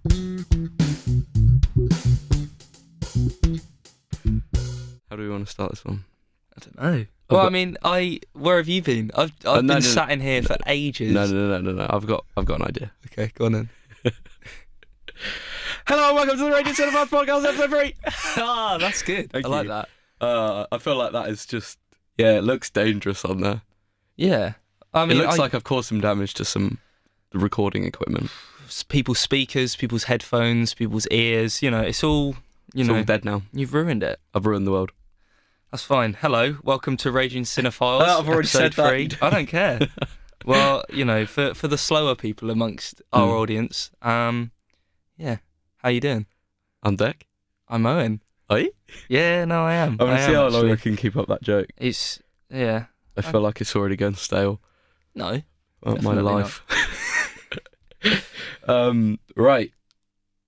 How do we want to start this one? I don't know. Well, I mean, where have you been? I've been sat in here for ages. No. I've got an idea. Okay, go on then. Hello, and welcome to the Raging Cinephiles Podcast, episode 3. Ah, that's good. Thank I you. like that. I feel like that is just, it looks dangerous on there. Yeah. I mean, it looks like I've caused some damage to some recording equipment. People's speakers, people's headphones, people's ears, it's all, It's all dead now. You've ruined it. I've ruined the world. That's fine. Hello, welcome to Raging Cinephiles. I've already said that. 3. I don't care. Well, for the slower people amongst our audience, yeah. How you doing? I'm Deck. I'm Owen. Are you? Yeah, no, I am. I want to see how long actually. I can keep up that joke. Yeah. I feel like it's already going stale. No. My Definitely life. Right.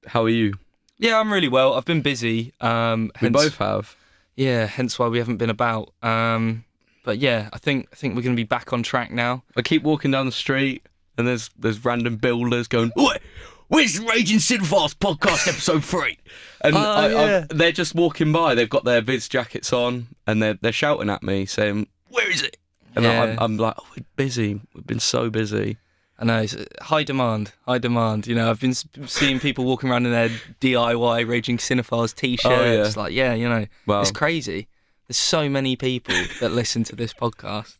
How are you? Yeah, I'm really well. I've been busy. We both have. Yeah, hence why we haven't been about. But yeah, I think we're going to be back on track now. I keep walking down the street and there's random builders going, "Oi, where's the Raging Cinephiles Podcast episode 3?" And they're just walking by. They've got their Viz jackets on and they're shouting at me saying, "Where is it?" And I'm like, "Oh, we're busy. We've been so busy." I know, it's high demand. I've been seeing people walking around in their DIY Raging Cinephiles t-shirts. Oh, yeah. Wow. It's crazy. There's so many people that listen to this podcast.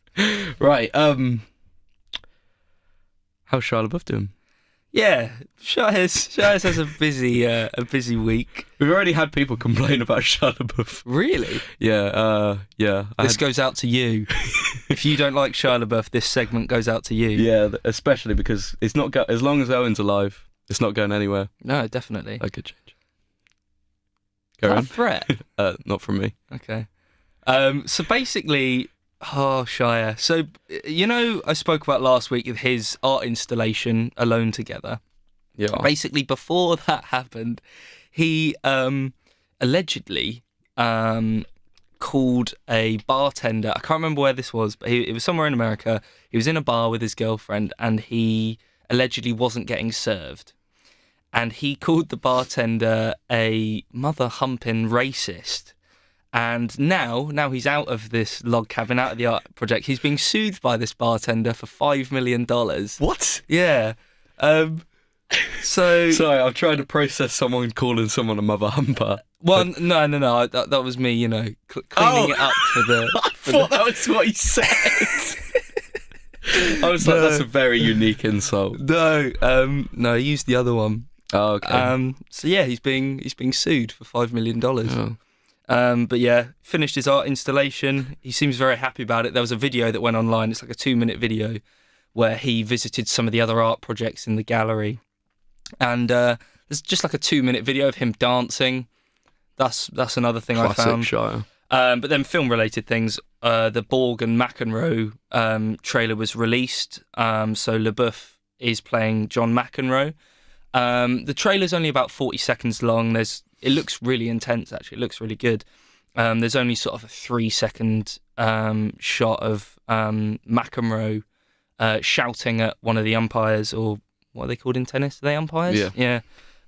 Right. How's Shia Labeouf doing? Yeah, Shia's has a busy week. We've already had people complain about Shia Labeouf. Really? Yeah. This goes out to you. If you don't like Shia Labeouf, this segment goes out to you. Yeah, especially because it's not as long as Owen's alive, it's not going anywhere. No, definitely. That could change. Is Go on. that a threat? Not from me. Okay. So basically, Shia. So, I spoke about last week of his art installation, Alone Together. Yeah. Basically, before that happened, he allegedly called a bartender. I can't remember where this was, but it was somewhere in America. He was in a bar with his girlfriend, and he allegedly wasn't getting served. And he called the bartender a mother-humping racist. And now he's out of this log cabin, out of the art project. He's being sued by this bartender for $5 million. What? Yeah. So Sorry, I'm trying to process someone calling someone a mother humper. Well, no. That was me, cleaning it up for the. I thought that was what he said. I was like, that's a very unique insult. No, I used the other one. Oh, okay. So yeah, he's being sued for $5 million. Oh. But yeah, finished his art installation. He seems very happy about it. There was a video that went online. It's like a 2-minute video where he visited some of the other art projects in the gallery. And there's just like a 2-minute video of him dancing. That's another thing Classic I found. Shia. But then film-related things. The Borg and McEnroe trailer was released. So Labeouf is playing John McEnroe. The trailer's only about 40 seconds long. It looks really intense, actually. It looks really good. There's only sort of a 3-second shot of McEnroe shouting at one of the umpires, or what are they called in tennis? Are they umpires? Yeah.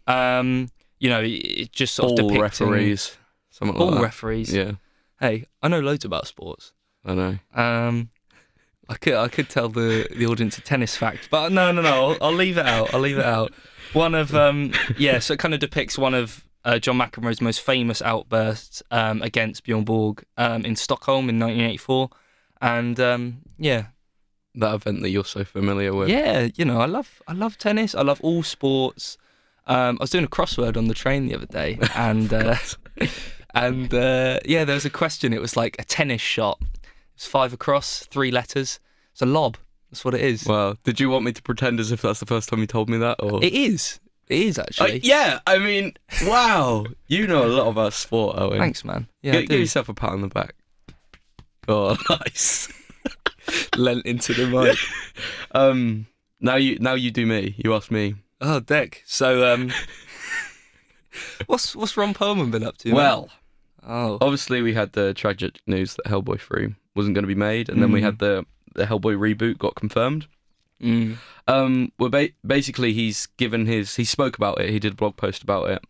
It just sort of Ball depicting... referees. Something like that. Ball referees. Yeah. Hey, I know loads about sports. I know. I could tell the audience a tennis fact, but no. I'll leave it out. One of so it kind of depicts one of John McEnroe's most famous outbursts against Bjorn Borg in Stockholm in 1984, and That event that you're so familiar with. Yeah, I love tennis. I love all sports. I was doing a crossword on the train the other day, and there was a question. It was like a tennis shot. It's 5 across, 3 letters. It's a lob. That's what it is. Well, did you want me to pretend as if that's the first time you told me that? Or It is actually. Yeah, I mean, wow. You know a lot about sport, Owen. Thanks, man. Yeah, Give yourself a pat on the back. Oh, nice. Lent into the mic. Now you do me. You ask me. Oh, Deck. So, what's Ron Perlman been up to? Well, man? Obviously we had the tragic news that Hellboy 3 wasn't going to be made, and then we had the Hellboy reboot got confirmed. Basically he's he spoke about it. He did a blog post about it,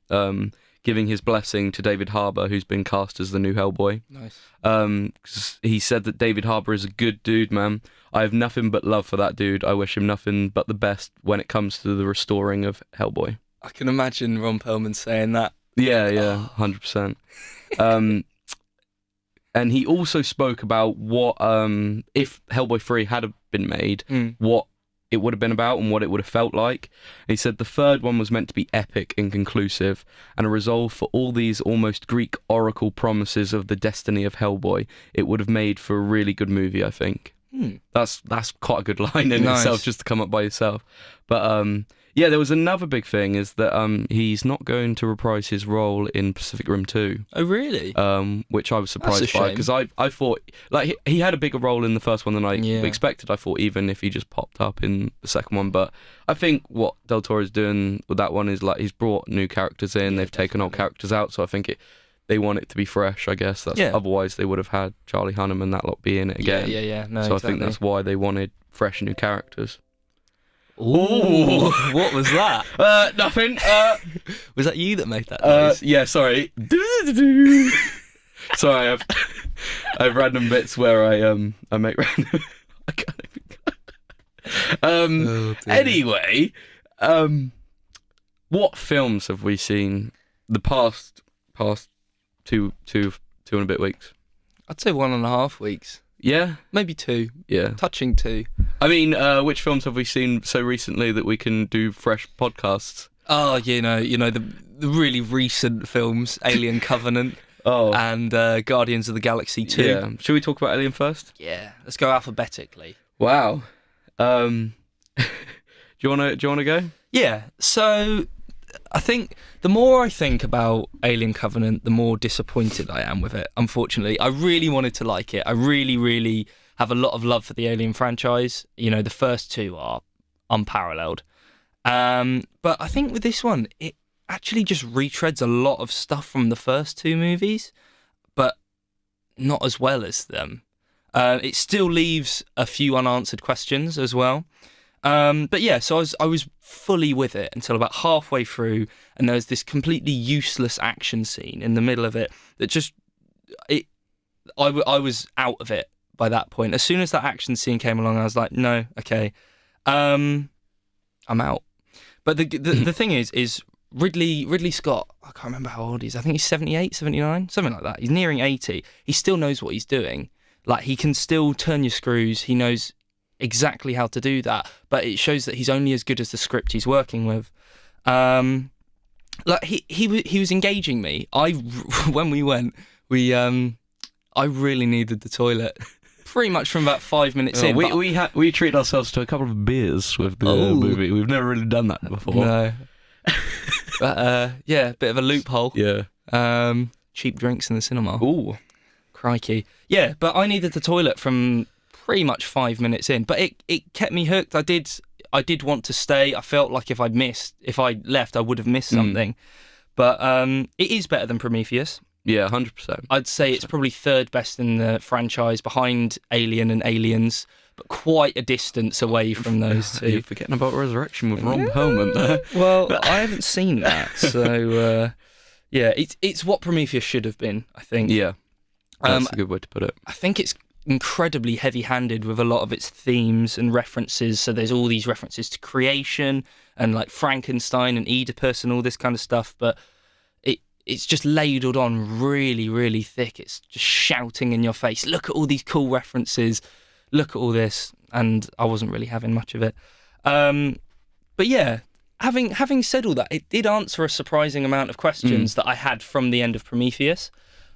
giving his blessing to David Harbour, who's been cast as the new Hellboy. Nice. 'Cause he said that David Harbour is a good dude, man. I have nothing but love for that dude. I wish him nothing but the best when it comes to the restoring of Hellboy. I can imagine Ron Perlman saying that. Yeah, 100%. And he also spoke about what, if Hellboy 3 had been made, what it would have been about and what it would have felt like. And he said the third one was meant to be epic and conclusive, and a resolve for all these almost Greek oracle promises of the destiny of Hellboy. It would have made for a really good movie, I think. That's quite a good line in itself, just to come up by yourself. But yeah, there was another big thing, is that he's not going to reprise his role in Pacific Rim 2. Oh, really? Which I was surprised by, because I thought, like, he had a bigger role in the first one than I expected. I thought even if he just popped up in the second one. But I think what Del Toro's doing with that one is, like, he's brought new characters in, they've taken old characters out, so I think they want it to be fresh, I guess. Otherwise they would have had Charlie Hunnam and that lot be in it again. Yeah. No, so exactly. I think that's why they wanted fresh new characters. Ooh, what was that? Nothing. Was that you that made that noise? Yeah, sorry. Sorry, I've random bits where I make random. I can't even. Anyway, what films have we seen the past two and a bit weeks? I'd say 1.5 weeks. Yeah, maybe 2. Yeah, touching 2. I mean, which films have we seen so recently that we can do fresh podcasts? Oh, you know the really recent films, Alien Covenant, and Guardians of the Galaxy 2. Yeah, should we talk about Alien first? Yeah, let's go alphabetically. Wow. Do you wanna go? Yeah. So I think the more I think about Alien Covenant, the more disappointed I am with it, unfortunately. I really wanted to like it. I really, really have a lot of love for the Alien franchise. You know, the first 2 are unparalleled. But I think with this one, it actually just retreads a lot of stuff from the first 2 movies, but not as well as them. It still leaves a few unanswered questions as well. But yeah, so I was fully with it until about halfway through, and there was this completely useless action scene in the middle of it that just I was out of it by that point. As soon as that action scene came along, I was like, no, okay, I'm out. But the thing is Ridley Scott, I can't remember how old he is. I think he's 78, 79, something like that. He's nearing 80. He still knows what he's doing. Like, he can still turn your screws. He knows exactly how to do that, but it shows that he's only as good as the script he's working with. Like, he was engaging me. When we went, I really needed the toilet. Pretty much from about 5 minutes in. We treated ourselves to a couple of beers with the movie. We've never really done that before. No. But yeah, bit of a loophole. Yeah. Cheap drinks in the cinema. Ooh, crikey. Yeah, but I needed the toilet from pretty much 5 minutes in. But it kept me hooked. I did want to stay. I felt like if I left, I would have missed something. But it is better than Prometheus. Yeah, 100%. I'd say it's probably third best in the franchise, behind Alien and Aliens, but quite a distance away from those 2. You're forgetting about Resurrection with Ron Perlman there. Well, I haven't seen that, so yeah, it's what Prometheus should have been, I think. Yeah, that's a good way to put it. I think it's incredibly heavy-handed with a lot of its themes and references. So there's all these references to creation and like Frankenstein and Oedipus and all this kind of stuff, but it's just ladled on really, really thick. It's just shouting in your face, look at all these cool references, look at all this, and I wasn't really having much of it. But yeah, having said all that, it did answer a surprising amount of questions that I had from the end of Prometheus.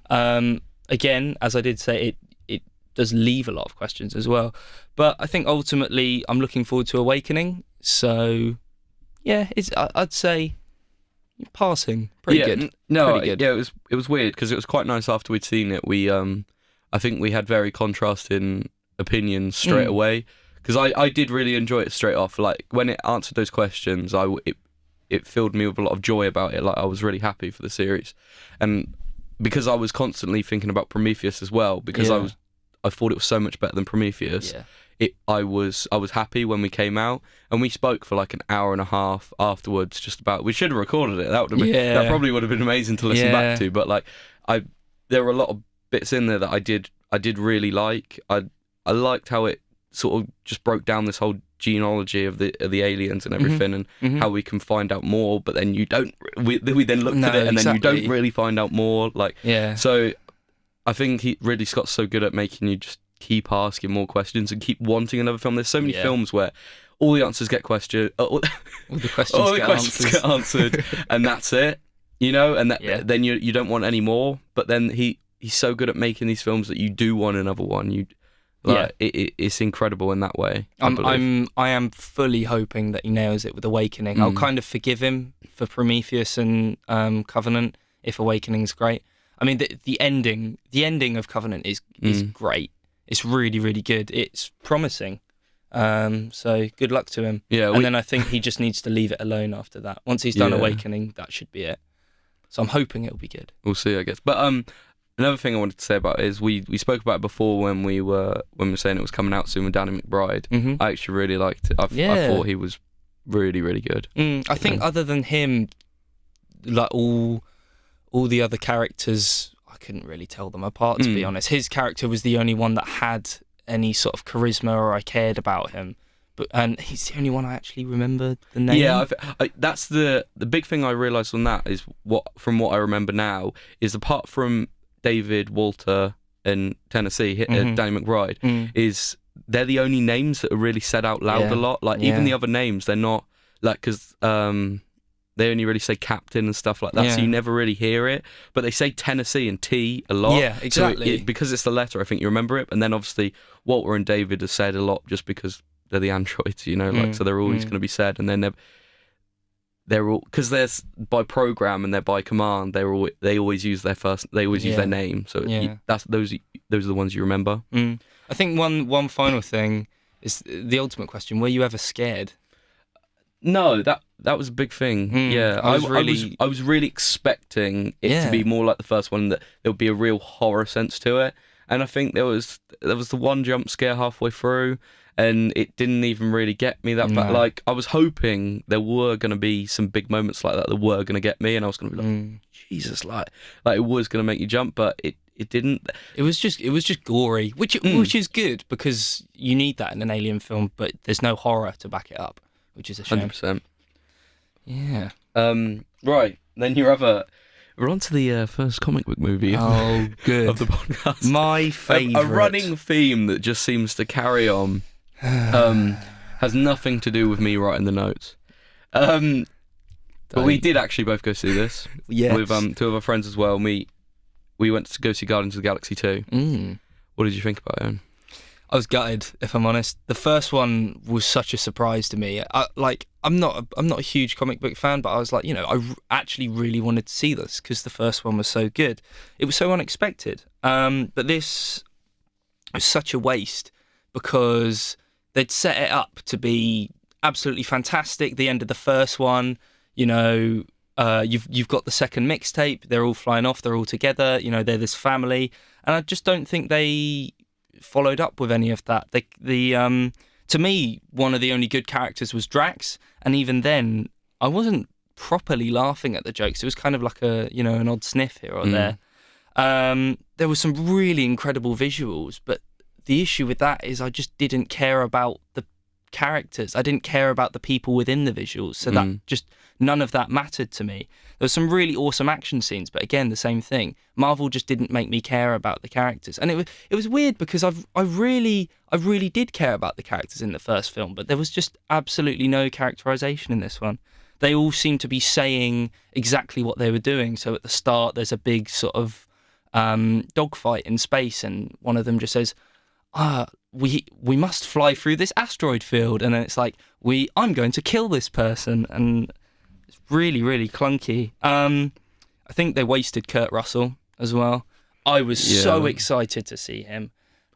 Again, as I did say, it does leave a lot of questions as well. But I think ultimately I'm looking forward to Awakening. So yeah, I'd say passing. Pretty good. No, pretty good. Yeah, it was weird because it was quite nice after we'd seen it. We I think we had very contrasting opinions straight away, because I did really enjoy it straight off. Like, when it answered those questions, it filled me with a lot of joy about it. Like, I was really happy for the series, and because I was constantly thinking about Prometheus as well, because I thought it was so much better than Prometheus. Yeah. I was happy when we came out, and we spoke for like an hour and a half afterwards. Just about, we should have recorded it. That would have been, that probably would have been amazing to listen back to. But like, there were a lot of bits in there that I did really like. I liked how it sort of just broke down this whole genealogy of the aliens and everything, and how we can find out more, but then you don't. We then looked at it, and then you don't really find out more. Like, so I think Ridley Scott's so good at making you just keep asking more questions and keep wanting another film. There's so many films where all the answers get questioned, all the questions get answered, and that's it. You know, and then you don't want any more. But then he's so good at making these films that you do want another one. It's incredible in that way. I am fully hoping that he nails it with Awakening. I'll kind of forgive him for Prometheus and Covenant if Awakening's great. I mean, the ending of Covenant is great. It's really, really good. It's promising. So good luck to him. Yeah, and then I think he just needs to leave it alone after that. Once he's done Awakening, that should be it. So I'm hoping it'll be good. We'll see, I guess. But another thing I wanted to say about it is we spoke about it before when we were saying it was coming out soon with Danny McBride. I actually really liked it. I thought he was really, really good. I think other than him, like all the other characters, I couldn't really tell them apart, to be honest. His character was the only one that had any sort of charisma or I cared about him. And he's the only one I actually remember the name. Yeah, that's the big thing I realised on that is from what I remember now is apart from David, Walter, and Tennessee, Danny McBride, is they're the only names that are really said out loud a lot. Like even the other names, they're not like because they only really say Captain and stuff like that, so you never really hear it. But they say Tennessee and T a lot. Yeah, exactly. So because it's the letter, I think you remember it. And then obviously Walter and David are said a lot just because they're the androids, you know, like so they're always going to be said, and then they're all because they're by program and they're by command. They always use their their name, so those are the ones you remember. I think one final thing is the ultimate question: were you ever scared? No, that was a big thing. I was really expecting it to be more like the first one, that there would be a real horror sense to it, and I think there was the one jump scare halfway through. And it didn't even really get me that bad. Like, I was hoping there were going to be some big moments like that were going to get me, and I was going to be like, Jesus, like it was going to make you jump, but it didn't. It was just gory, which is good because you need that in an alien film, but there's no horror to back it up, which is a shame. 100%. Yeah. Right, then we're on to the first comic book movie good. of the podcast. My favourite. A running theme that just seems to carry on. Has nothing to do with me writing the notes. But we did actually both go see this. Yes. With two of our friends as well. And we went to go see Guardians of the Galaxy 2. What did you think about it, Owen? I was gutted, if I'm honest. The first one was such a surprise to me. I'm not a huge comic book fan, but I was like, I actually really wanted to see this because the first one was so good. It was so unexpected. But this was such a waste because they'd set it up to be absolutely fantastic. The end of the first one, you've got the second mixtape. They're all flying off. They're all together. They're this family, and I just don't think they followed up with any of that. To me, one of the only good characters was Drax, and even then, I wasn't properly laughing at the jokes. It was kind of like an odd sniff here or there. There were some really incredible visuals, but the issue with that is I just didn't care about the characters. I didn't care about the people within the visuals. So that just, none of that mattered to me. There were some really awesome action scenes, but again, the same thing. Marvel just didn't make me care about the characters. And it was weird because I really did care about the characters in the first film, but there was just absolutely no characterization in this one. They all seemed to be saying exactly what they were doing. So at the start, there's a big sort of dogfight in space, and one of them just says, we must fly through this asteroid field, and then it's like I'm going to kill this person, and it's really, really clunky. I think they wasted Kurt Russell as well. I was so excited to see him,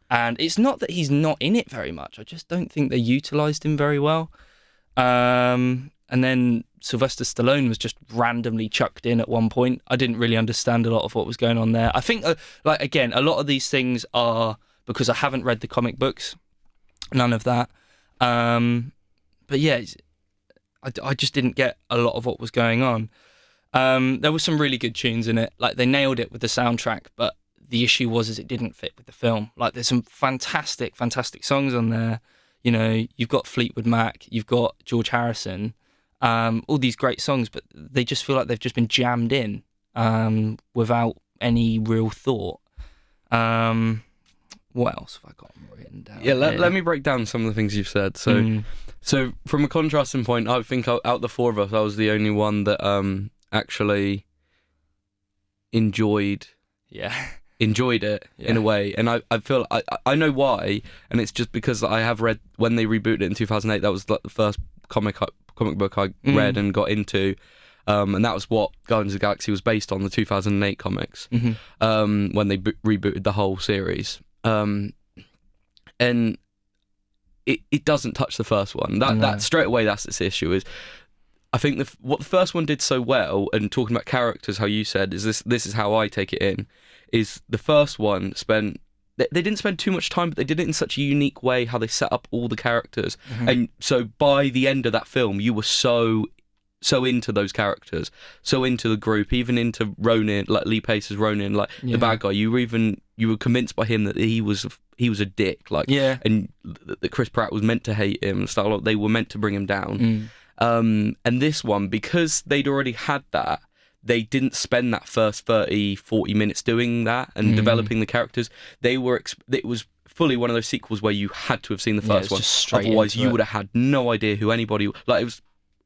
and it's not that he's not in it very much. I just don't think they utilised him very well. And then Sylvester Stallone was just randomly chucked in at one point. I didn't really understand a lot of what was going on there. I think, again, a lot of these things are because I haven't read the comic books. None of that. But yeah, I just didn't get a lot of what was going on. There were some really good tunes in it. Like, they nailed it with the soundtrack, but the issue was it didn't fit with the film. Like, there's some fantastic songs on there. You know, you've got Fleetwood Mac, you've got George Harrison, all these great songs, but they just feel like they've just been jammed in without any real thought. What else have I got written down? Yeah, let me break down some of the things you've said. So from a contrasting point, I think out of the four of us, I was the only one that actually enjoyed it in a way, and I feel I know why, and it's just because I have read when they rebooted it in 2008. That was like the first comic book I read and got into, and that was what Guardians of the Galaxy was based on, the 2008 comics, when they rebooted the whole series, and it doesn't touch the first one. That straight away, that's its issue. Is I think what the first one did so well, and talking about characters, how you said, is this is how I take it in, is the first one they didn't spend too much time, but they did it in such a unique way, how they set up all the characters. And so by the end of that film, you were so into those characters, so into the group, even into Ronin, like Lee Pace's Ronin, like the bad guy. You were convinced by him that he was a dick, like, and that Chris Pratt was meant to hate him and stuff. They were meant to bring him down. And this one, because they'd already had that, they didn't spend that first 30-40 minutes doing that and developing the characters. It was fully one of those sequels where you had to have seen the first one, otherwise you would have had no idea who anybody, like, it was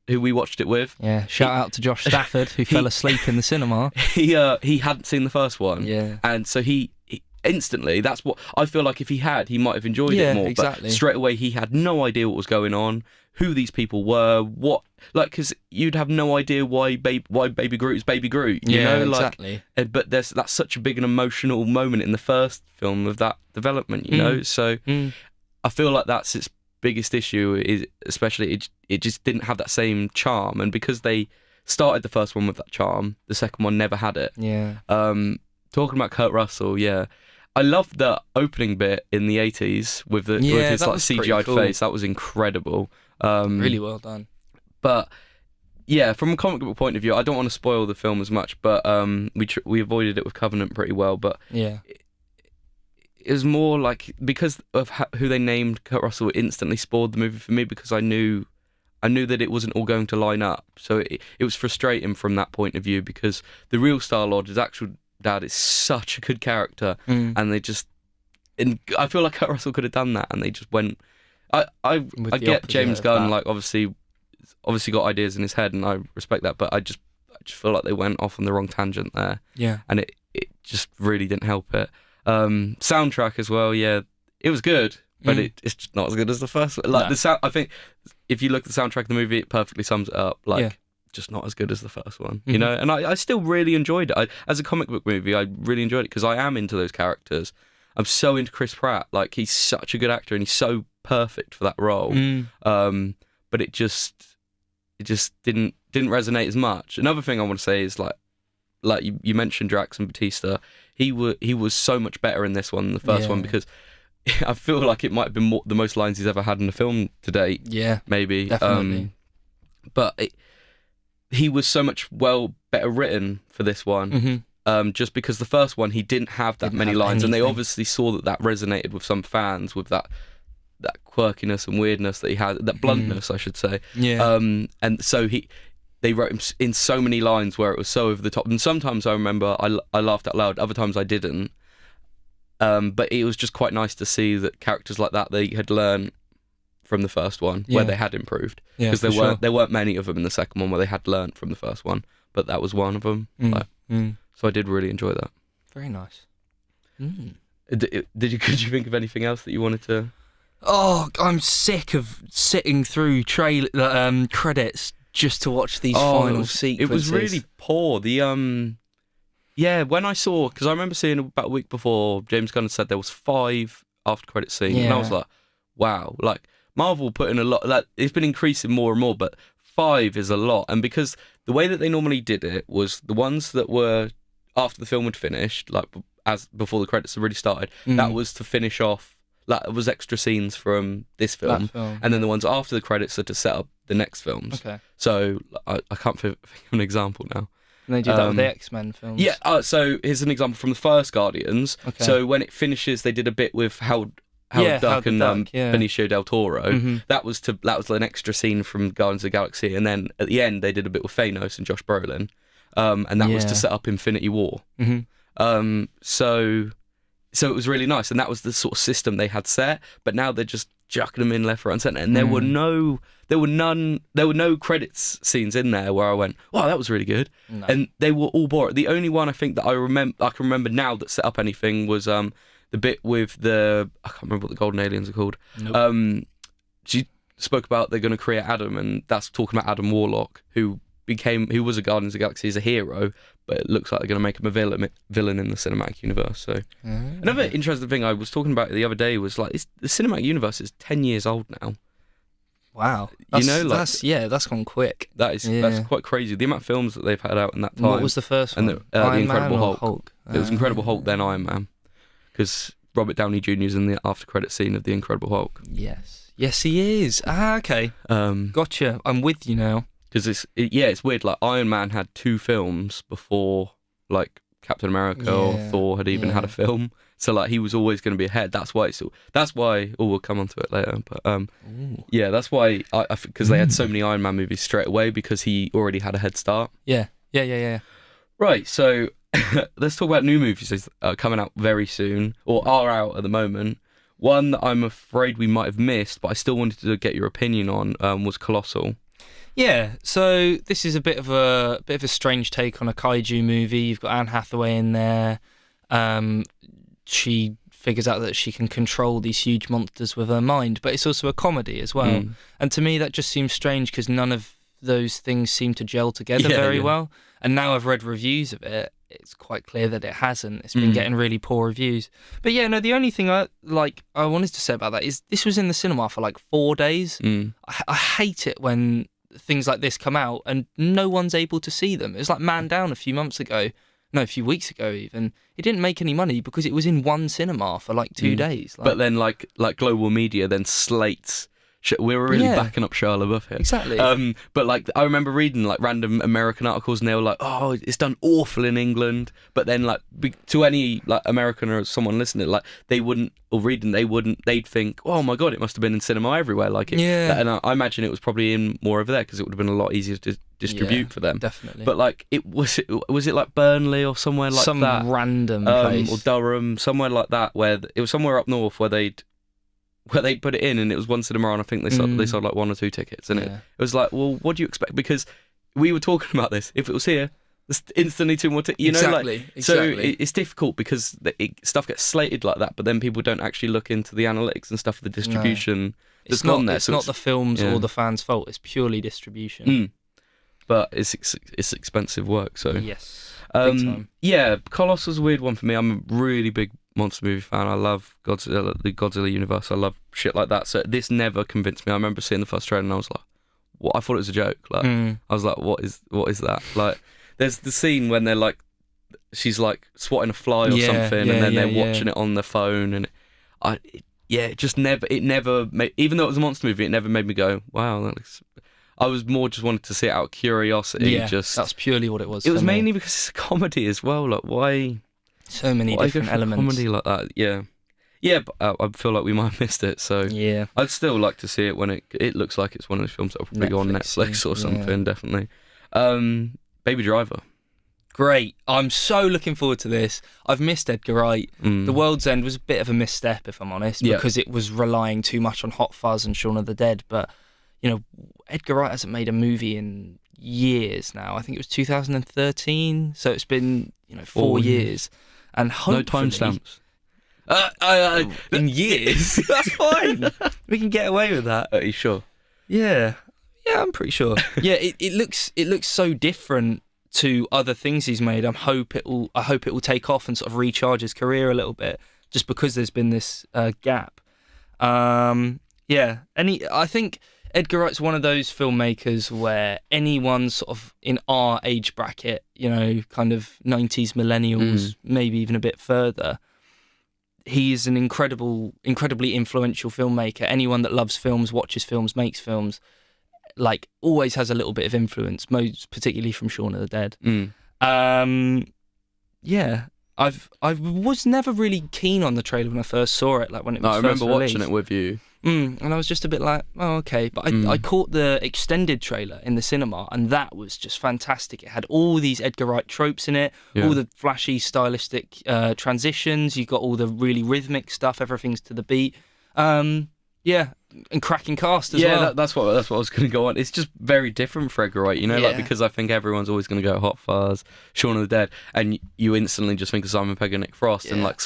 who we watched it with. Yeah, shout out to Josh Stafford, who fell asleep in the cinema. He hadn't seen the first one, and so he instantly, that's what I feel like. If he had, he might have enjoyed it more. Exactly. But straight away, he had no idea what was going on, who these people were, what, like, because you'd have no idea why Baby Groot is Baby Groot. You know, exactly. Like, but that's such a big and emotional moment in the first film of that development. You know, so I feel like that's its biggest issue. Is especially it just didn't have that same charm, and because they started the first one with that charm, the second one never had it. Talking about Kurt Russell, I love the opening bit in the 80s with his like CGI'd face. That was incredible. Really well done. But yeah, from a comic book point of view, I don't want to spoil the film as much, but we avoided it with Covenant pretty well. But it was more like, because of who they named Kurt Russell, it instantly spoiled the movie for me, because I knew that it wasn't all going to line up. So it was frustrating from that point of view, because the real Star-Lord, his actual dad, is such a good character, and I feel like Kurt Russell could have done that, and they just went. I get James Gunn, like, obviously got ideas in his head, and I respect that, but I just feel like they went off on the wrong tangent there. And it just really didn't help it. Soundtrack as well, it was good, but it's just not as good as the first one. Like, the sound, I think if you look at the soundtrack of the movie, it perfectly sums it up. Like, just not as good as the first one, you know. And I still really enjoyed it. As a comic book movie, I really enjoyed it, because I am into those characters. I'm so into Chris Pratt. Like, he's such a good actor, and he's so perfect for that role. But it just didn't resonate as much. Another thing I want to say is, like you mentioned Drax and Batista. He was so much better in this one than the first one, because I feel like it might have been the most lines he's ever had in a film to date. Maybe. Definitely. But he was so much better written for this one. Just because the first one, he didn't have that many lines, and they obviously saw that resonated with some fans, with that quirkiness and weirdness that he had, that bluntness, I should say. And so they wrote him in so many lines where it was so over the top, and sometimes I remember I laughed out loud, other times I didn't. But it was just quite nice to see that characters like that, they had learned from the first one, where they had improved, because there weren't many of them in the second one where they had learnt from the first one, but that was one of them. So I did really enjoy that. Very nice. Could you think of anything else that you wanted to? Oh, I'm sick of sitting through credits just to watch these final sequences. It was really poor. When I saw, because I remember seeing about a week before, James Gunn said there was 5 after credit scenes, and I was like, wow, like, Marvel put in a lot. Like, it's been increasing more and more, but 5 is a lot. And because the way that they normally did it was the ones that were after the film had finished, like as before the credits had really started, that was to finish off. That was extra scenes from this film, and then the ones after the credits are to set up the next films. Okay. So I can't think of an example now. And they do that with the X-Men films. Yeah. So here's an example from the first Guardians. Okay. So when it finishes, they did a bit with Howard Duck and Benicio del Toro. Mm-hmm. That was an extra scene from Guardians of the Galaxy, and then at the end they did a bit with Thanos and Josh Brolin, and that was to set up Infinity War. Mm-hmm. So it was really nice, and that was the sort of system they had set. But now they're just jucking them in left, right, and centre, and there were no credits scenes in there where I went, "Wow, that was really good," and they were all boring. The only one I think that I can remember now that set up anything was the bit with I can't remember what the golden aliens are called. Nope. She spoke about they're going to create Adam, and that's talking about Adam Warlock, who was a Guardians of the Galaxy as a hero, but it looks like they're going to make him a villain in the cinematic universe. So another interesting thing I was talking about the other day was like the cinematic universe is 10 years old now. Wow, that's gone quick. That's quite crazy. The amount of films that they've had out in that time. What was the first one? And the Incredible Hulk. It was Incredible Hulk, then Iron Man, because Robert Downey Jr. is in the after credit scene of the Incredible Hulk. Yes, he is. Okay. Gotcha. I'm with you now. Because it's weird. Like Iron Man had 2 films before like Captain America or Thor had even had a film. So like he was always going to be ahead. That's why. We'll come onto it later. But that's why because they had so many Iron Man movies straight away because he already had a head start. Yeah. Right. So let's talk about new movies that are coming out very soon or are out at the moment. One that I'm afraid we might have missed, but I still wanted to get your opinion on was Colossal. Yeah, so this is a bit of a strange take on a kaiju movie. You've got Anne Hathaway in there. She figures out that she can control these huge monsters with her mind, but it's also a comedy as well. And to me, that just seems strange because none of those things seem to gel together very well. And now I've read reviews of it, it's quite clear that it hasn't. It's been getting really poor reviews. But yeah, no, the only thing I wanted to say about that is this was in the cinema for like 4 days. I hate it when things like this come out and no one's able to see them. It was like Man Down a few weeks ago even. It didn't make any money because it was in one cinema for like 2 days. But then like global media then slates. We were really backing up Shia Labeouf here. Exactly. But like I remember reading like random American articles and they were like, "Oh, it's done awful in England." But then like to any like American or someone listening, like they'd think, "Oh my god, it must have been in cinema everywhere." Like it, and I imagine it was probably in more over there because it would have been a lot easier to distribute for them. Definitely. But like was it like Burnley or somewhere like some that? Some random place. Or Durham, somewhere like that, where it was somewhere up north where they'd put it in and it was one cinema and I think they sold like 1 or 2 tickets and it was like, well, what do you expect? Because we were talking about this. If it was here, there's instantly 2 more tickets. Exactly. So it's difficult because stuff gets slated like that, but then people don't actually look into the analytics and stuff of the distribution that's gone there. It's not the films or the fans' fault. It's purely distribution. But it's expensive work. So yes, big time. Yeah, Colossal's a weird one for me. I'm a really big monster movie fan. I love Godzilla, the Godzilla universe. I love shit like that. So this never convinced me. I remember seeing the first trailer and I was like, "What?" I thought it was a joke. Like I was like, "What is that?" Like there's the scene when they're like, she's like swatting a fly or something, and then they're watching it on their phone, and it never made, even though it was a monster movie, it never made me go, "Wow, that looks." I was more just wanted to see it out of curiosity. Yeah, that's purely what it was. It was mainly because it's a comedy as well. Like why? So many different elements. Comedy like that, yeah. But I feel like we might have missed it. So yeah, I'd still like to see it when it looks like it's one of those films that will probably go on Netflix or something. Definitely. Baby Driver. Great. I'm so looking forward to this. I've missed Edgar Wright. The World's End was a bit of a misstep, if I'm honest, because it was relying too much on Hot Fuzz and Shaun of the Dead. But you know, Edgar Wright hasn't made a movie in years now. I think it was 2013. So it's been 4 years. And hopefully, no timestamps. In years, that's fine. We can get away with that. Are you sure? Yeah, I'm pretty sure. Yeah, it looks so different to other things he's made. I hope it will take off and sort of recharge his career a little bit, just because there's been this gap. I think Edgar Wright's one of those filmmakers where anyone sort of in our age bracket, kind of 90s millennials, maybe even a bit further, he is an incredibly influential filmmaker. Anyone that loves films, watches films, makes films, like always has a little bit of influence, most particularly from Shaun of the Dead. Yeah, I was never really keen on the trailer when I first saw it, like when it was I first remember released. watching it with you. And I was just a bit like, oh, okay. But I caught the extended trailer in the cinema, and that was just fantastic. It had all these Edgar Wright tropes in it, all the flashy, stylistic transitions. You got all the really rhythmic stuff. Everything's to the beat. And cracking cast as well. Yeah, that's what I was going to go on. It's just very different for Edgar Wright, you know, like because I think everyone's always going to go Hot Fuzz, Shaun of the Dead, and you instantly just think of Simon Pegg and Nick Frost and like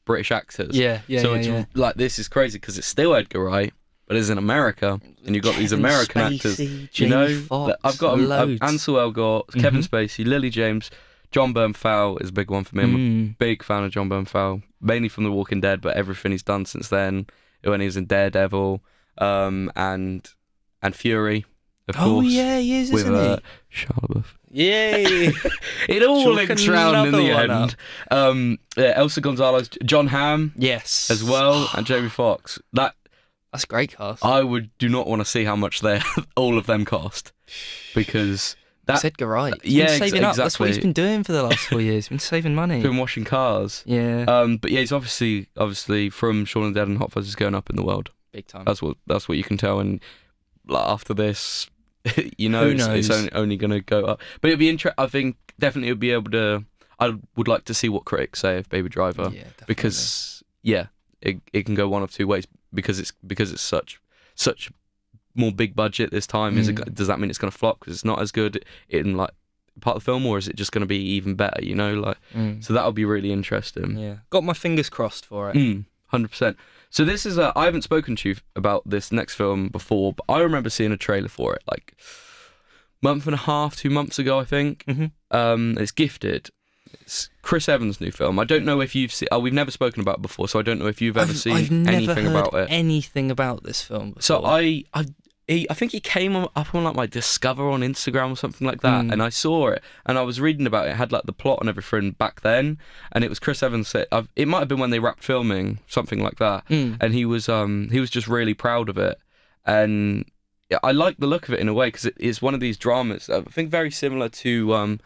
British actors. So like this is crazy because it's still Edgar Wright, but it's in America, and you've got these American actors. Jamie you know, Foxx, I've got Ansel Elgort, Kevin Spacey, Lily James, John Bernthal is a big one for me. I'm a big fan of John Bernthal, mainly from The Walking Dead, but everything he's done since then. When he was in Daredevil, and Fury, of course. Oh yeah, he is, isn't he? Shia Labeouf. Yay! It all links round in the end. Elsa Gonzalez, John Hamm, yes, as well, and Jamie Foxx. That's great cast. I do not want to see how much all of them cost, because It's Edgar Wright. He's been saving up. That's what he's been doing for the last 4 years. He's been saving money. He's been washing cars. Yeah. But yeah, he's obviously from Shaun of the Dead and Hot Fuzz is going up in the world. Big time. That's what you can tell. And like, after this, you know, it's only going to go up. But it'd be I think definitely it'll be able to. I would like to see what critics say of Baby Driver. Yeah, definitely. Because it can go one of two ways. Because it's such more big budget this time. Does that mean it's going to flop because it's not as good in like part of the film, or is it just going to be even better? You know, like so that'll be really interesting. Yeah, got my fingers crossed for it. 100%. So this is I haven't spoken to you about this next film before, but I remember seeing a trailer for it like month and a half, 2 months ago, I think. It's Gifted. It's Chris Evans' new film. I don't know if you've seen. We've never spoken about it before, so I don't know if you've ever seen anything about it. Anything about this film before. So I think he came up on like my Discover on Instagram or something like that, and I saw it, and I was reading about it. It had like the plot and everything back then, and it was Chris Evans. It might have been when they wrapped filming, something like that, and he was just really proud of it, and I like the look of it in a way because it's one of these dramas. I think very similar to.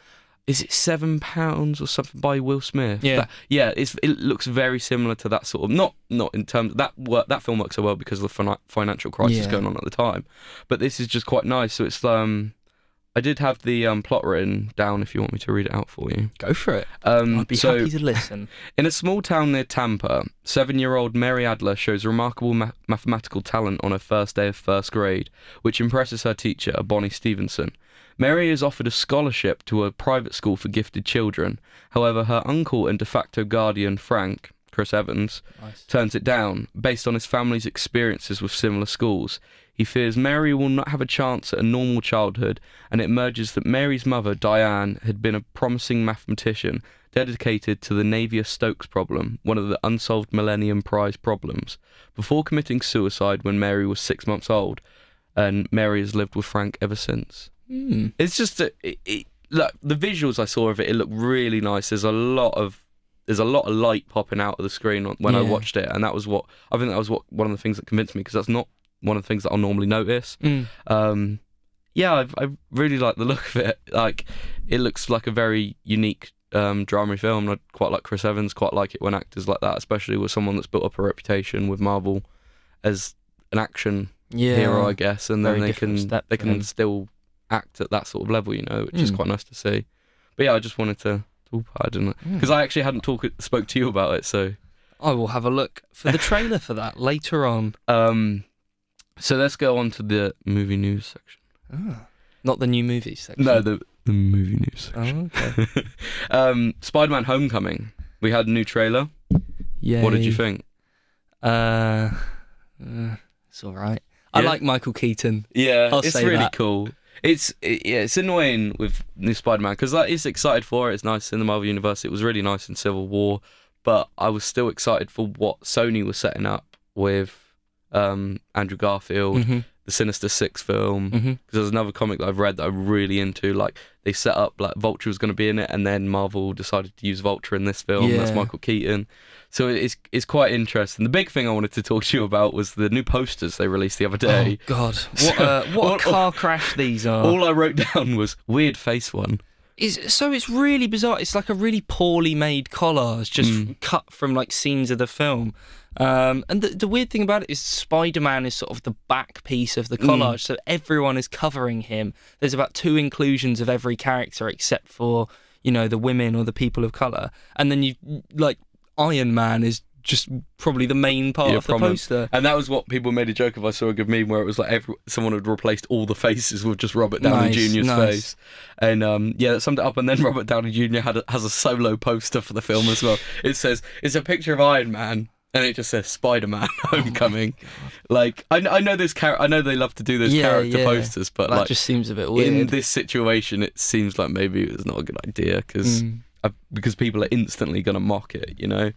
Is it £7 or something by Will Smith? Yeah, it looks very similar to that sort of not in terms of that film works so well because of the financial crisis going on at the time, but this is just quite nice. So it's I did have the plot written down if you want me to read it out for you. Go for it. I'd be happy to listen. In a small town near Tampa, 7-year-old Mary Adler shows remarkable mathematical talent on her first day of first grade, which impresses her teacher, Bonnie Stevenson. Mary is offered a scholarship to a private school for gifted children. However, her uncle and de facto guardian, Frank, Chris Evans, turns it down, based on his family's experiences with similar schools. He fears Mary will not have a chance at a normal childhood, and it emerges that Mary's mother, Diane, had been a promising mathematician dedicated to the Navier-Stokes problem, one of the unsolved Millennium Prize problems, before committing suicide when Mary was 6 months old, and Mary has lived with Frank ever since. It's just look, the visuals I saw of it. It looked really nice. There's a lot of light popping out of the screen when I watched it, and that was one of the things that convinced me, because that's not one of the things that I'll normally notice. I really like the look of it. Like, it looks like a very unique drama film. I quite like Chris Evans. Quite like it when actors like that, especially with someone that's built up a reputation with Marvel as an action hero, I guess, and then they can still act at that sort of level, you know, which is quite nice to see. But yeah, I just wanted to talk about it, didn't I? Because I actually hadn't spoke to you about it, so I will have a look for the trailer for that later on. So let's go on to the movie news section. Not the new movies section. No, the movie news section. Oh, okay. Spider-Man: Homecoming. We had a new trailer. Yay. What did you think? It's all right. I like Michael Keaton. Yeah, I'll it's say really that. cool. It's annoying with new Spider-Man because it's excited for it. It's nice in the Marvel Universe. It was really nice in Civil War, but I was still excited for what Sony was setting up with Andrew Garfield, the Sinister Six film, because there's another comic that I've read that I'm really into. Like, they set up like Vulture was going to be in it, and then Marvel decided to use Vulture in this film. Yeah. That's Michael Keaton. So it's quite interesting. The big thing I wanted to talk to you about was the new posters they released the other day. Oh God, what a car crash these are. All I wrote down was weird face one. It's really bizarre. It's like a really poorly made collage, just cut from like scenes of the film. And the weird thing about it is Spider-Man is sort of the back piece of the collage, so everyone is covering him. There's about 2 inclusions of every character except for, you know, the women or the people of colour. And then you, like, Iron Man is just probably the main part of the poster. And that was what people made a joke of. I saw a good meme where it was like someone had replaced all the faces with just Robert Downey Jr.'s face. And that summed it up. And then Robert Downey Jr. has a solo poster for the film as well. It says, it's a picture of Iron Man, and it just says Spider-Man Homecoming. Like, I know this I know they love to do those character posters, but that like, just seems a bit weird. In this situation, it seems like maybe it was not a good idea because people are instantly going to mock it, you know.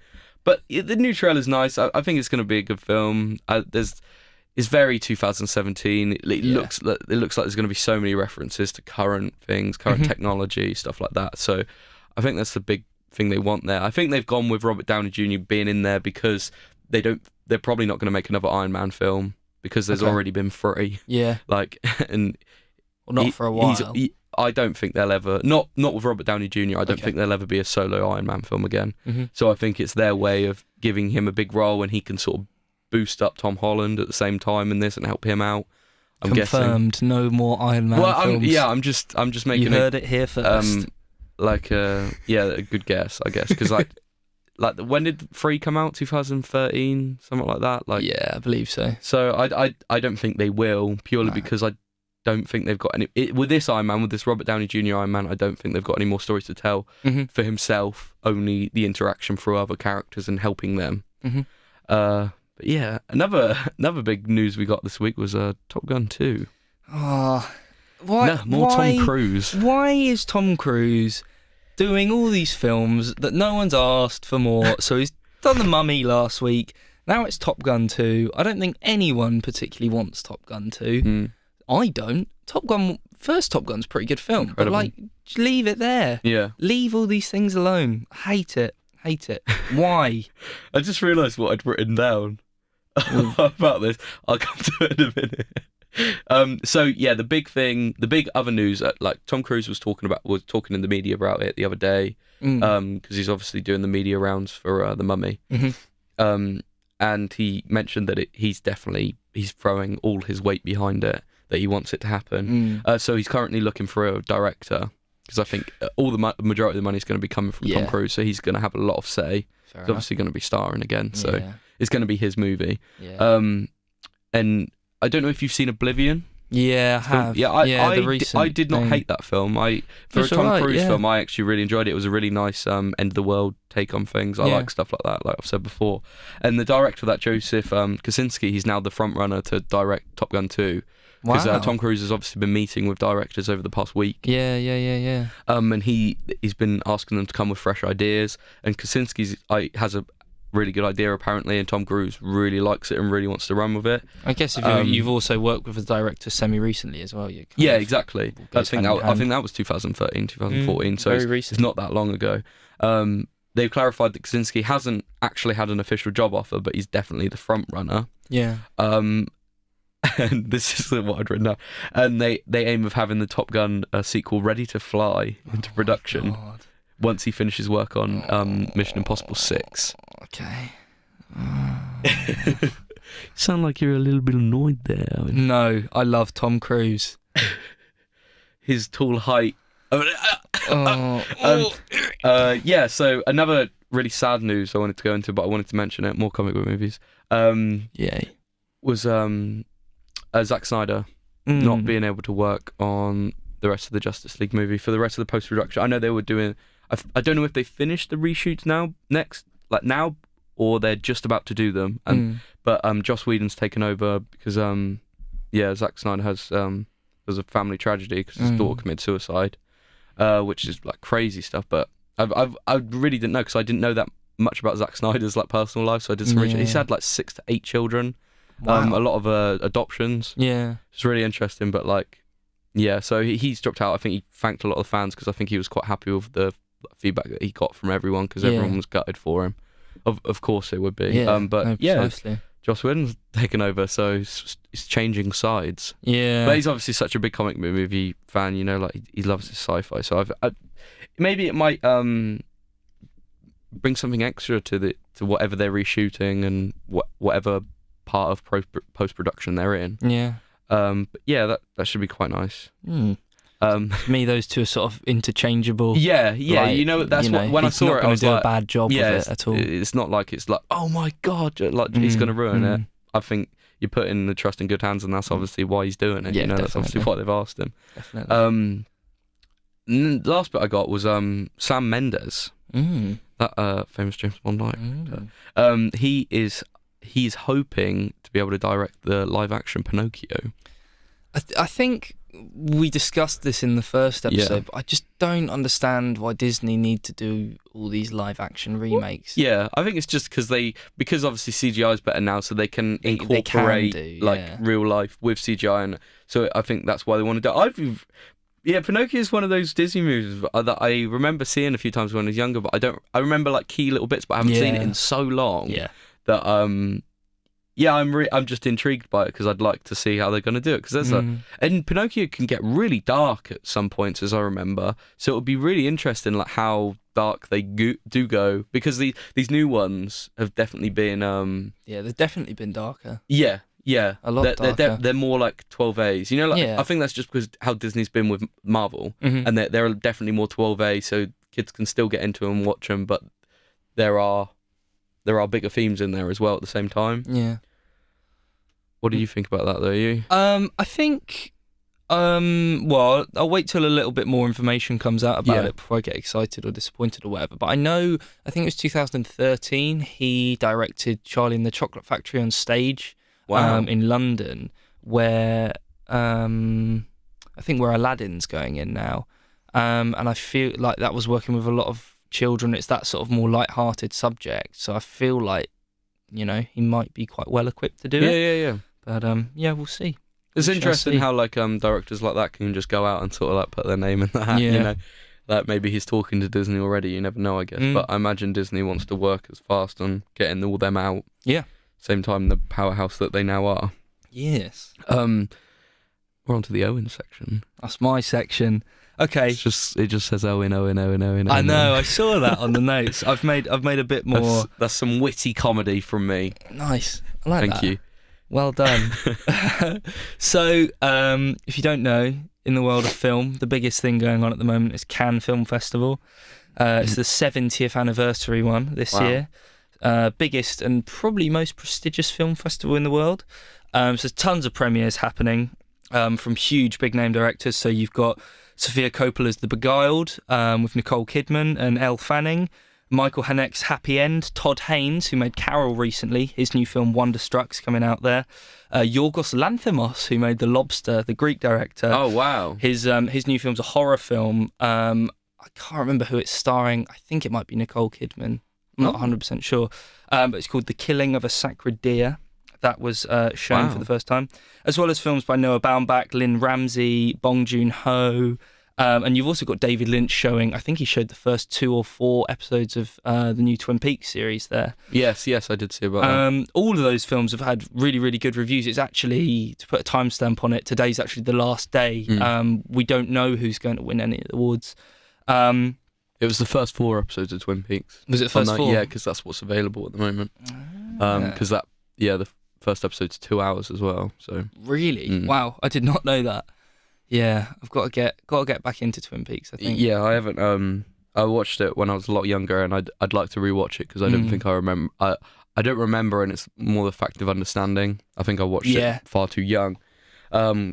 But the new trailer's nice. I think it's going to be a good film. It's very 2017. It looks like there's going to be so many references to current things, current technology, stuff like that. So I think that's the big thing they want there. I think they've gone with Robert Downey Jr. being in there because they're probably not going to make another Iron Man film because there's already been 3. Yeah. Like, and not for a while. I don't think they'll ever, not with Robert Downey Jr., I don't think there'll ever be a solo Iron Man film again. So I think it's their way of giving him a big role and he can sort of boost up Tom Holland at the same time in this and help him out. I'm Confirmed, guessing. No more Iron Man films. I'm just making You heard it here first. A good guess, I guess, because like when did 3 come out? 2013, something like that. Like, yeah, I believe so. So I don't think they will, purely because I don't think they've got any with this Iron Man, with this Robert Downey Jr. Iron Man. I don't think they've got any more stories to tell for himself. Only the interaction through other characters and helping them. But yeah, another big news we got this week was Top Gun 2. Tom Cruise. Why is Tom Cruise doing all these films that no one's asked for more? So he's done The Mummy last week. Now it's Top Gun 2. I don't think anyone particularly wants Top Gun 2. I don't. First Top Gun's a pretty good film. Incredible. But like, just leave it there. Yeah. Leave all these things alone. Hate it. Why? I just realised what I'd written down about this. I'll come to it in a minute. So yeah, the big other news, like Tom Cruise was talking in the media about it the other day, because he's obviously doing the media rounds for The Mummy, and he mentioned that he's throwing all his weight behind it, that he wants it to happen. So he's currently looking for a director, because I think all the majority of the money is going to be coming from Tom Cruise, so he's going to have a lot of say. He's obviously going to be starring again, so it's going to be his movie. And I don't know if you've seen Oblivion. Yeah, I have. I did not hate that film. For a Tom Cruise film, I actually really enjoyed it. It was a really nice end of the world take on things. I like stuff like that, like I've said before. And the director of that, Joseph Kosinski, he's now the front runner to direct Top Gun 2. Because Tom Cruise has obviously been meeting with directors over the past week. Yeah. And he's been asking them to come with fresh ideas. And Kosinski has a really good idea apparently, and Tom Cruise really likes it and really wants to run with it. I guess if you've also worked with a director semi-recently as well. Exactly. I think that was 2013, 2014, so it's not that long ago. They've clarified that Kosinski hasn't actually had an official job offer, but he's definitely the front runner. Yeah. And this is what I'd written down. And they aim of having the Top Gun sequel ready to fly into production once he finishes work on Mission Impossible 6. Okay. Sound like you're a little bit annoyed there, Owen. No, I love Tom Cruise. His tall height. So another really sad news I wanted to go into, but I wanted to mention it, more comic book movies. Was Zack Snyder not being able to work on the rest of the Justice League movie for the rest of the post-production. I know they were doing... I don't know if they finished the reshoots now, or they're just about to do them. But Joss Whedon's taken over because, Zack Snyder has there's a family tragedy because his daughter committed suicide, which is like crazy stuff. But I really didn't know, because I didn't know that much about Zack Snyder's like personal life, so I did some research. He's had like 6 to 8 children. Wow. A lot of adoptions. Yeah. It's really interesting, but like, yeah. So he's dropped out. I think he thanked a lot of the fans because I think he was quite happy with the feedback that he got from everyone because everyone was gutted for him. Of course it would be. Yeah. But precisely. Joss Whedon's taken over, so it's changing sides. Yeah. But he's obviously such a big comic movie fan, you know, like he loves his sci-fi. So maybe it might bring something extra to whatever they're reshooting and whatever part of post-production they're in. Yeah. But yeah, that should be quite nice. For me, those two are sort of interchangeable. Yeah, like, you know, that's what when I saw it, I was do like, a bad job with it at all. It's not like it's like, oh my god, like he's going to ruin it. I think you put in the trust in good hands, and that's obviously why he's doing it. Yeah, you know, that's obviously why they've asked him. Definitely. Last bit I got was Sam Mendes, that famous James Bond actor. He's hoping to be able to direct the live action Pinocchio. I think we discussed this in the first episode, but I just don't understand why Disney need to do all these live action remakes. Yeah, I think it's just because obviously CGI is better now, so they can incorporate real life with CGI, and so I think that's why they want to do. Pinocchio is one of those Disney movies that I remember seeing a few times when I was younger, but I remember like key little bits, but I haven't seen it in so long that I'm just intrigued by it because I'd like to see how they're going to do it. Because and Pinocchio can get really dark at some points, as I remember. So it would be really interesting, like how dark they do go. Because these new ones have definitely been. They've definitely been darker. Yeah, a lot darker. They're more like 12As. You know, like I think that's just because how Disney's been with Marvel, and they're definitely more 12A, so kids can still get into them and watch them. But there are bigger themes in there as well at the same time. Yeah. What do you think about that, though? You? I think, well, I'll wait till a little bit more information comes out about it before I get excited or disappointed or whatever. But I think it was 2013, he directed Charlie and the Chocolate Factory on stage in London, where I think where Aladdin's going in now. And I feel like that was working with a lot of children. It's that sort of more light-hearted subject. So I feel like, you know, he might be quite well equipped to do it. Yeah. But we'll see. It's interesting how like directors like that can just go out and sort of like put their name in the hat. You know, like maybe he's talking to Disney already. You never know, I guess. But I imagine Disney wants to work as fast on getting all them out. Yeah. Same time, the powerhouse that they now are. Yes. We're on to the Owen section. That's my section. Okay. It just says Owen. I know. I saw that on the notes. I've made a bit more. That's some witty comedy from me. Nice. I like that. Thank you. Well done. So, if you don't know, in the world of film, the biggest thing going on at the moment is Cannes Film Festival. It's the 70th anniversary one this year. Biggest and probably most prestigious film festival in the world. So there's tons of premieres happening from huge big name directors. So you've got Sofia Coppola's The Beguiled with Nicole Kidman and Elle Fanning. Michael Hanek's Happy End, Todd Haynes, who made Carol recently, his new film Wonderstruck's coming out there. Yorgos Lanthimos, who made The Lobster, the Greek director. Oh, wow. His new film's a horror film. I can't remember who it's starring. I think it might be Nicole Kidman. I'm not 100% sure. But it's called The Killing of a Sacred Deer. That was shown for the first time. As well as films by Noah Baumbach, Lynn Ramsey, Bong Joon-ho. And you've also got David Lynch showing, I think he showed the first 2 or 4 episodes of the new Twin Peaks series there. Yes, I did see about that. All of those films have had really, really good reviews. It's actually, to put a timestamp on it, today's actually the last day. We don't know who's going to win any awards. It was the first 4 episodes of Twin Peaks. Was it the first 4? Yeah, because that's what's available at the moment. Because the first episode's 2 hours as well. So really, wow, I did not know that. Yeah, I've got to get back into Twin Peaks, I think. Yeah, I haven't. I watched it when I was a lot younger, and I'd like to rewatch it because I don't think I remember. I don't remember, and it's more the fact of understanding. I think I watched it far too young,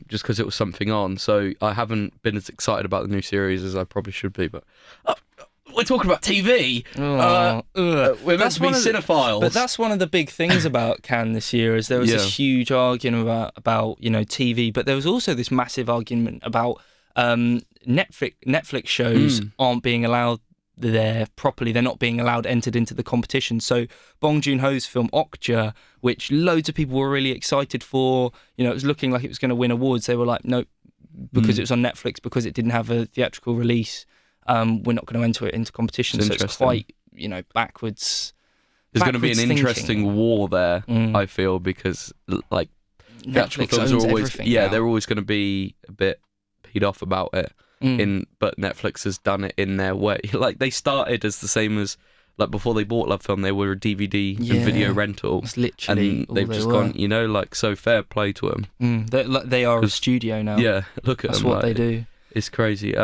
just because it was something on. So I haven't been as excited about the new series as I probably should be. But we're talking about TV. We're meant to be cinephiles. But that's one of the big things about Cannes this year is there was this huge argument about TV, but there was also this massive argument about Netflix shows aren't being allowed there properly. They're not being allowed entered into the competition. So Bong Joon-ho's film Okja, which loads of people were really excited for, you know, it was looking like it was going to win awards. They were like, nope, because it was on Netflix, because it didn't have a theatrical release, we're not going to enter it into competition. So it's quite, you know, backwards. There's going to be an thinking. Interesting war there, I feel, because like theatrical films are always, they're always going to be a bit peed off about it. But Netflix has done it in their way. Like, they started as the same as, like, before they bought Love Film, they were a DVD and video rental. It's literally and they've just gone, you know, like, so fair play to them. They are a studio now. Yeah, look at That's them. what they do. It's crazy.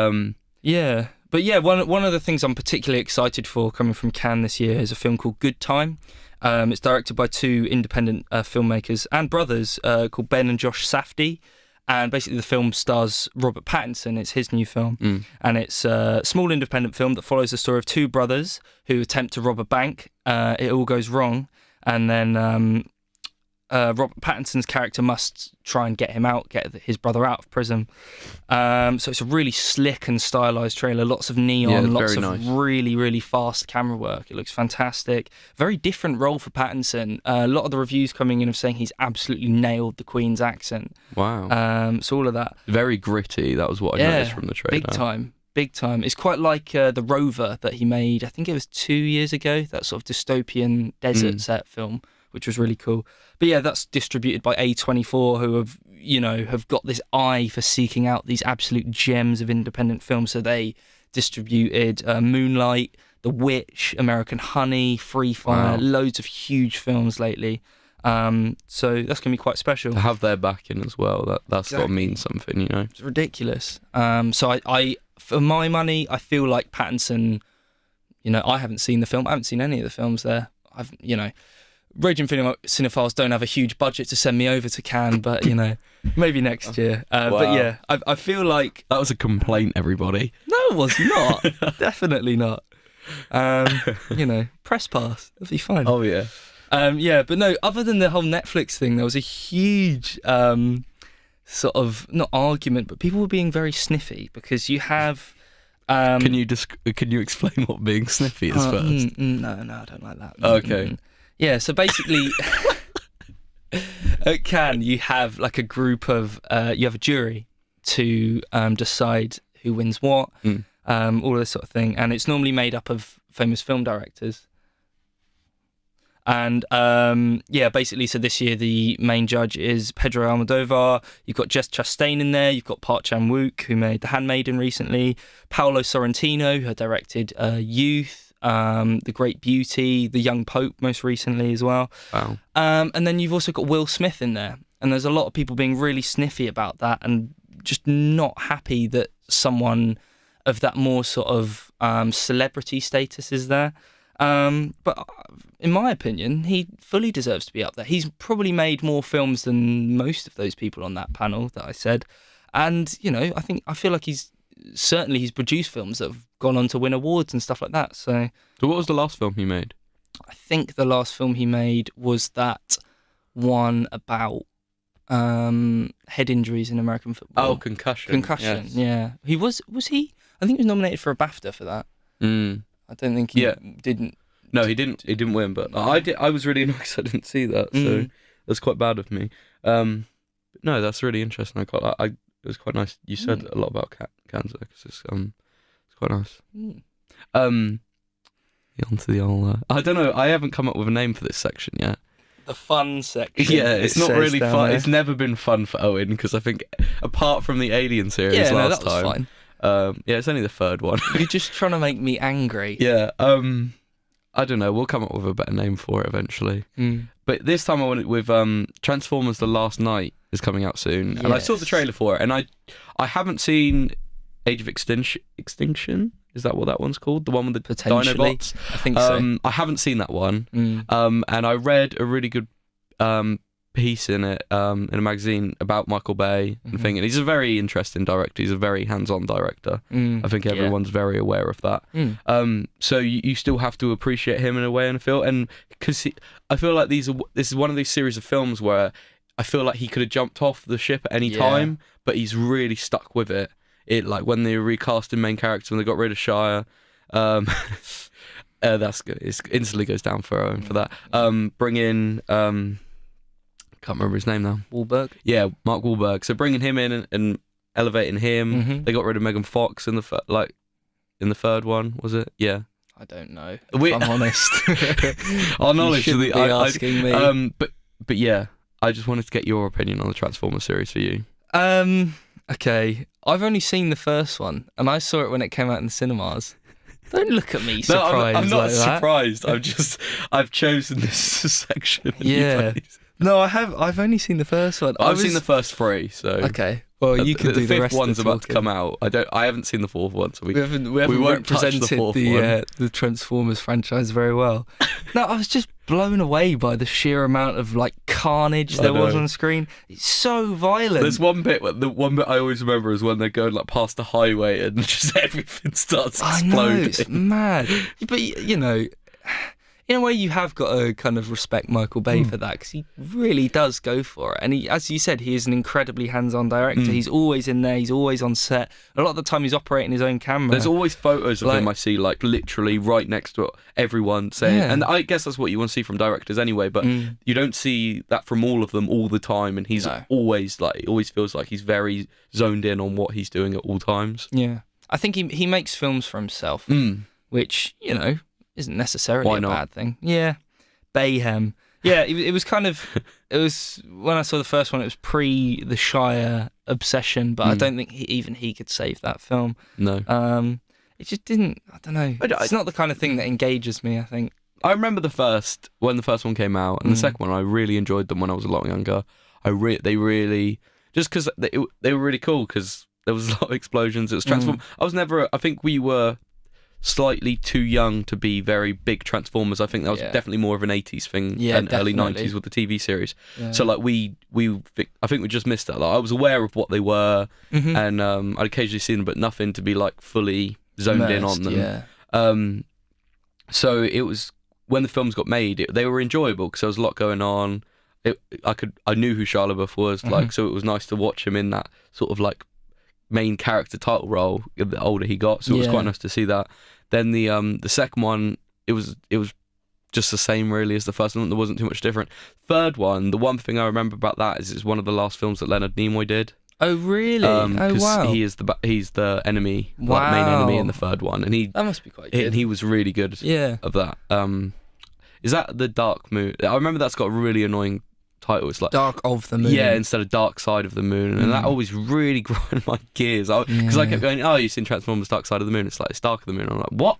Yeah. But yeah, one of the things I'm particularly excited for coming from Cannes this year is a film called Good Time. It's directed by two independent filmmakers and brothers called Ben and Josh Safdie. And basically the film stars Robert Pattinson. It's his new film. And it's a small independent film that follows the story of two brothers who attempt to rob a bank. It all goes wrong. And then Robert Pattinson's character must try and get his brother out of prison. So it's a really slick and stylised trailer. Lots of neon, lots of really, really fast camera work. It looks fantastic. Very different role for Pattinson. A lot of the reviews coming in of saying he's absolutely nailed the Queen's accent. Wow. So all of that. Very gritty. That was what I noticed from the trailer. Big time. It's quite like The Rover that he made, I think it was 2 years ago, that sort of dystopian desert set film, which was really cool. But yeah, that's distributed by A24, who have got this eye for seeking out these absolute gems of independent films. So they distributed Moonlight, The Witch, American Honey, Free Fire, loads of huge films lately. So that's going to be quite special. To have their backing as well, that's got to mean something, you know. It's ridiculous. So I for my money, I feel like Pattinson, you know, I haven't seen the film. I haven't seen any of the films there. Raging Cinephiles don't have a huge budget to send me over to Cannes, but, you know, maybe next year. But yeah, I feel like... That was a complaint, everybody. No, it was not. Definitely not. You know, press pass. It'll be fine. Oh, yeah. Yeah, but no, other than the whole Netflix thing, there was a huge sort of, not argument, but people were being very sniffy because you have... Can you explain what being sniffy is first? No, I don't like that. Okay. Yeah, so basically, at Cannes, you have like a group of, you have a jury to decide who wins what, all of this sort of thing. And it's normally made up of famous film directors. And basically, so this year the main judge is Pedro Almodovar. You've got Jess Chastain in there. You've got Park Chan-wook, who made The Handmaiden recently. Paolo Sorrentino, who directed Youth. The Great Beauty, The Young Pope most recently as well. Wow. And then you've also got Will Smith in there. And there's a lot of people being really sniffy about that and just not happy that someone of that more sort of celebrity status is there. But in my opinion, he fully deserves to be up there. He's probably made more films than most of those people on that panel that I said. And, you know, I feel like he's produced films that have gone on to win awards and stuff like that. So what was the last film he made? I think the last film he made was that one about head injuries in American football. Oh, Concussion. Concussion, yes. Yeah. Was he? I think he was nominated for a BAFTA for that. I don't think he didn't. No, he didn't. He didn't win, but I did. I was really annoyed because I didn't see that, so that's quite bad of me. No, that's really interesting. It was quite nice. You said a lot about cancer because it's quite nice. Onto the old. I don't know. I haven't come up with a name for this section yet. The fun section. Yeah, it's not really fun. There. It's never been fun for Owen because I think apart from the Alien series last time. Fine. It's only the third one. You're just trying to make me angry. Yeah. I don't know. We'll come up with a better name for it eventually. But this time I wanted with Transformers: The Last Night is coming out soon, and I saw the trailer for it, and I haven't seen Age of Extinction. Is that what that one's called? The one with the Dinobots? I think so. I haven't seen that one. And I read a really good piece in it in a magazine about Michael Bay and thing, and he's a very interesting director. He's a very hands-on director. I think everyone's very aware of that. So you still have to appreciate him in a way, and because I feel like this is one of these series of films where I feel like he could have jumped off the ship at any time, but he's really stuck with it. Like when they were recasting main characters, when they got rid of Shia, That's good. It instantly goes down for Owen for that. Bring in can't remember his name now. Wahlberg. Yeah, Mark Wahlberg. So bringing him in and elevating him. They got rid of Megan Fox in the third one. Was it? Yeah. I don't know. If I'm honest. Our knowledge you shouldn't be asking me. But yeah, I just wanted to get your opinion on the Transformers series for you. Okay. I've only seen the first one, and I saw it when it came out in the cinemas. Don't look at me surprised. No, I'm not like surprised. I've chosen this section. Yeah. No, I've only seen the first one. I've seen the first 3. So okay. Well, you can do the fifth rest. One's of the about to come out. I haven't seen the 4th one, so we haven't won't touch represented the 4th one. The Transformers franchise very well. No, I was just blown away by the sheer amount of like carnage there was on screen. It's so violent. There's one bit. The one bit I always remember is when they're going like past the highway and just everything starts exploding. I know, it's mad. But you know, in a way, you have got to kind of respect Michael Bay for that, because he really does go for it. And he, as you said, he is an incredibly hands-on director. He's always in there. He's always on set. A lot of the time, he's operating his own camera. There's always photos of him I see, like literally right next to everyone saying. And I guess that's what you want to see from directors anyway. But you don't see that from all of them all the time. And he's always like, it always feels like he's very zoned in on what he's doing at all times. Yeah, I think he makes films for himself, which isn't necessarily a bad thing. Yeah. Bayhem. Yeah, it was kind of... It was... When I saw the first one, it was pre the Shia obsession, but I don't think he could save that film. No. It just didn't... I don't know. It's not the kind of thing that engages me, I think. I remember when the first one came out, and the second one, I really enjoyed them when I was a lot younger. They really... Just because they were really cool, because there was a lot of explosions. It was Transformers. I think we were slightly too young to be very big Transformers. I think that was definitely more of an 80s thing and early 90s with the TV series. Yeah. So like I think we just missed that. Like, I was aware of what they were, and I'd occasionally see them, but nothing to be like fully zoned in on them. Yeah. So it was when the films got made, they were enjoyable because there was a lot going on. I knew who Shia Labeouf was, like, so it was nice to watch him in that sort of like main character title role the older he got, so it was quite nice to see that. Then the second one, it was just the same really as the first one. There wasn't too much different. Third one, the one thing I remember about that is it's one of the last films that Leonard Nimoy did. Oh really? Oh wow. He's the enemy, like, main enemy in the third one, and that must be quite good. And he was really good of that. Is that the Dark Moon? I remember that's got a really annoying title. It's like Dark of the Moon. Yeah, instead of Dark Side of the Moon, and that always really grinded my gears. Because I kept going, "Oh, you've seen Transformers: Dark Side of the Moon?" It's like it's Dark of the Moon. I'm like, what?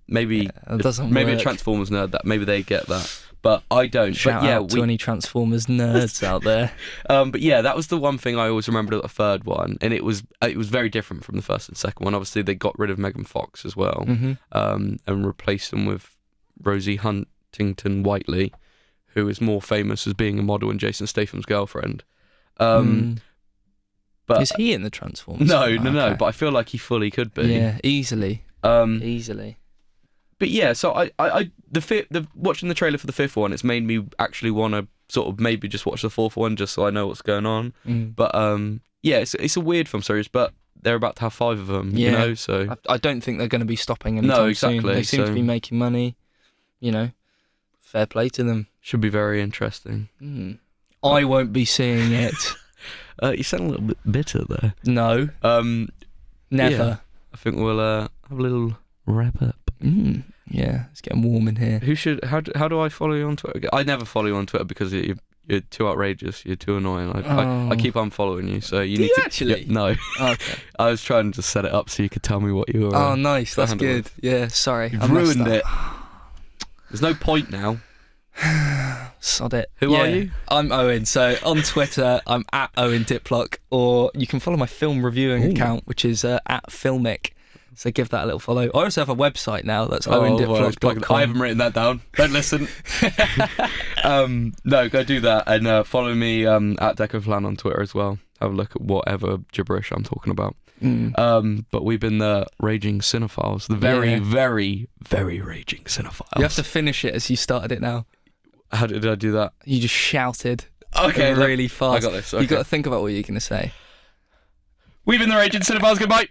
Maybe it doesn't maybe work. a Transformers nerd that maybe they get that, but I don't. Shout out to any Transformers nerds out there. But yeah, that was the one thing I always remembered of the third one, and it was very different from the first and second one. Obviously, they got rid of Megan Fox as well, and replaced them with Rosie Huntington Whiteley, who is more famous as being a model and Jason Statham's girlfriend. But is he in the Transformers? No. But I feel like he fully could be. Yeah, easily. Easily. But yeah, so I watching the trailer for the fifth one, it's made me actually want to sort of maybe just watch the fourth one just so I know what's going on. But yeah, it's a weird film series, but they're about to have 5 of them. You know, so I don't think they're going to be stopping anytime soon. They seem to be making money. Fair play to them. Should be very interesting. I won't be seeing it. You sound a little bit bitter there. No. Never. Yeah, I think we'll have a little wrap up. Yeah, it's getting warm in here. How do I follow you on Twitter? I never follow you on Twitter because you're too outrageous. You're too annoying. I keep unfollowing you, so you need to actually. Yeah, no. Okay. I was trying to set it up so you could tell me what you were. Oh, nice. That's good. Yeah. Sorry, you've ruined it. There's no point now. Sod it. Who are you? I'm Owen. So on Twitter, I'm at Owen Diplock, or you can follow my film reviewing account, which is at Filmic. So give that a little follow. I also have a website now. That's owendiplock.com. I haven't written that down. Don't listen. No, go do that, and follow me at Declan on Twitter as well. Have a look at whatever gibberish I'm talking about. But we've been the Raging Cinephiles, the very, very, very Raging Cinephiles. You have to finish it as you started it now. How did I do that? You just shouted. Okay, really fast. I got this. Okay. You got to think about what you're going to say. We've been the Raging Cinephiles. Goodbye.